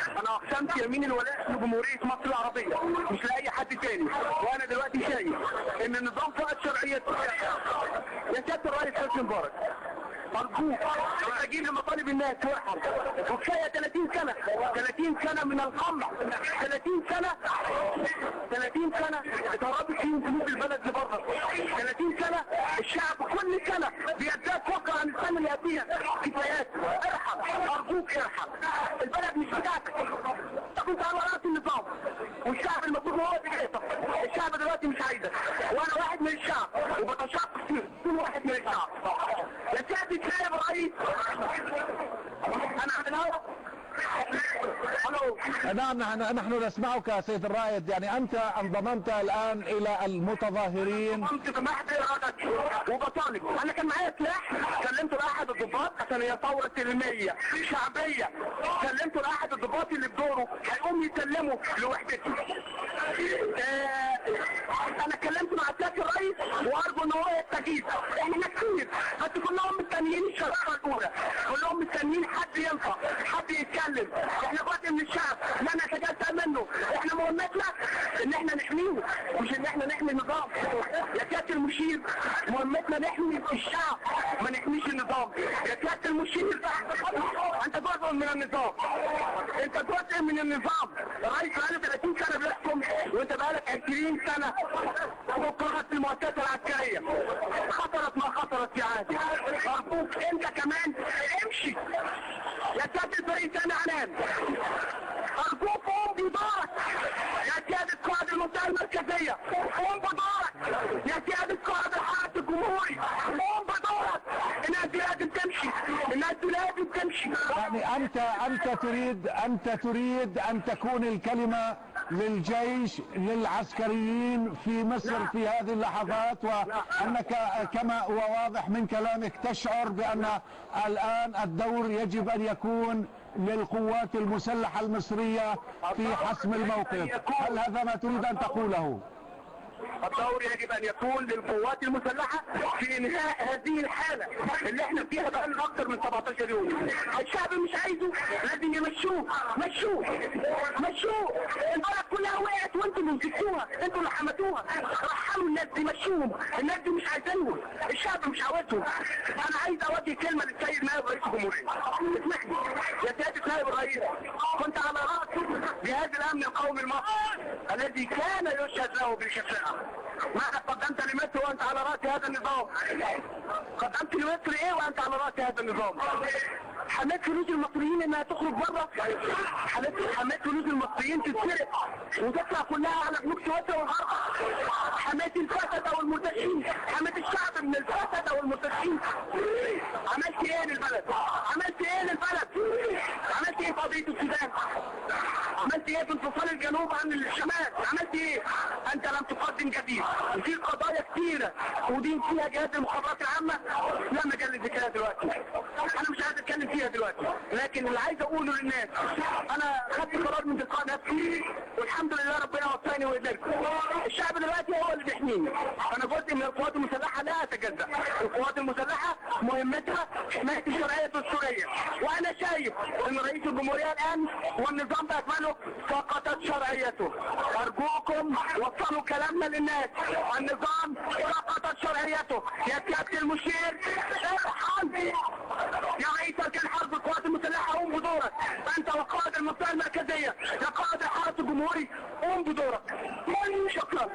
انا اقسمت يمين الولاء لجمهوريه مصر العربيه مش لاي حد تاني. وانا دلوقتي شايف ان النظام فقد شرعيته. يا سياده الرئيس حسني مبارك، ارجوك استجيب لمطالب الناس وارحم. وكفايه 30 سنه 30 سنه من القمع، 30 سنه اتهربت فيهم قلوب البلد لبره، 30 سنه الشعب كل سنه بيزداد فقر عن السنه اللي قبلها. كفايات، ارحم ارجوك ارحم. البلد مش بتاعتك، انت كنت على راس النظام والشعب المفروض هو اللي يقطع. الشعب دلوقتي مش عايزك، وانا واحد من الشعب وبتشق فيه، كل واحد من الشعب. يا سيادة نائب الرئيس انا على الهواء. نعم نحن نسمعك سيد الرائد. يعني انت انضممت الان الى المتظاهرين. كنت بمحض ارادتي وبطالب. انا كان معايا سلاح، سلمته لاحد الضباط عشان هي ثوره سلميه شعبيه. سلمته لاحد الضباط اللي بدوره هيقوم يسلمه لوحدتي. انا اتكلمت مع سيادة الرئيس وارجو ان هو يستجيب. احنا كتير بس كلهم مستنيين الشراره الاولى، كلهم مستنيين حد ينفع، حد يتكلم. احنا جزء من الشعب لا نتجزأ منه. احنا مهمتنا ان احنا نحميه مش ان احنا نحمي النظام. يا سيادة المشير مهمتنا نحمي الشعب ما نحميش النظام. يا سيادة المشير انت جزء من النظام، انت جزء من النظام. الرئيس بقاله 30 سنه بيحكم وانت بقالك 20 سنه فقرت المؤسسه العسكريه. خطرت ما خطرت يا عادي. ارجوك انت كمان امشي. يا سيادة الرئيس انا عنان، ارجوك قوم بدورك. يا سيادة قائد المنطقة المركزية قوم بدورك. يا سيادة قائد الحرس الجمهوري قوم بدورك. الناس دي لازم تمشي، الناس دي لازم تمشي. يعني انت تريد ان تكون الكلمة للجيش للعسكريين في مصر في هذه اللحظات، وانك كما هو واضح من كلامك تشعر بان الان الدور يجب ان يكون للقوات المسلحة المصرية في حسم الموقف. هل هذا ما تريد ان تقوله؟ الدور يجب ان يكون للقوات المسلحة في انهاء هذه الحالة اللي احنا فيها بقى لنا اكتر من 17 يوم. الشعب مش عايزه، لازم يمشوه. البلد كلها وقعت وانتوا اللي مسكتوها، انتوا اللي حمتوها. رحموا الناس دي، مشوهم. الناس دي مش عايزينهم، الشعب مش عاوزهم. انا عايز اوجه كلمة للسيد نائب رئيس الجمهورية. اسمعني يا سيادة نائب الرئيس، كنت على رأس جهاز الامن القومي المصري الذي كان يشهد له بالشفاعة. ماذا قدمت لمصر وانت على رأس هذا النظام؟ قدمت لمصر ايه وانت على رأس هذا النظام؟ حميت فلوس المصريين انها تخرج بره، حميت فلوس المصريين تتسرق وتطلع كلها على بنوك سويسرا والغرب. حميت الفسد والمرتشين، حميت الشعب من الفسد والمرتشين. عملت ايه للبلد؟ عملت ايه في قضية السودان؟ عملت ايه في انفصال الجنوب عن الشمال؟ عملت ايه؟ انت لم تقدم جديد. وفي قضايا كتيرة ودين فيها جهاز المخابرات العامة لا مجال للذكرها دلوقتي. انا مش عايز اتكلم فيها دلوقتي، لكن اللي عايز اقوله للناس، انا خدت قرار من تلقاء نفسي والحمد لله ربنا وفقني وقدرت. الشعب دلوقتي هو اللي بيحميني. انا جزء من القوات المسلحة لا اتجزأ. القوات المسلحة مهمتها حماية الشرعية الدستورية، وانا شايف ان رئيس الجمهورية الان والنظام باكمله فقدت شرعيته. ارجوكم وصلوا كلامنا للناس، النظام فقدت شرعيته. يا سيادة المشير ارحم. يا رئيس اركان حرب القوات المسلحة قوم بدورك. انت وقائد المنطقة المركزية يا قائد الحرس الجمهوري قوم بدورك. شكرا.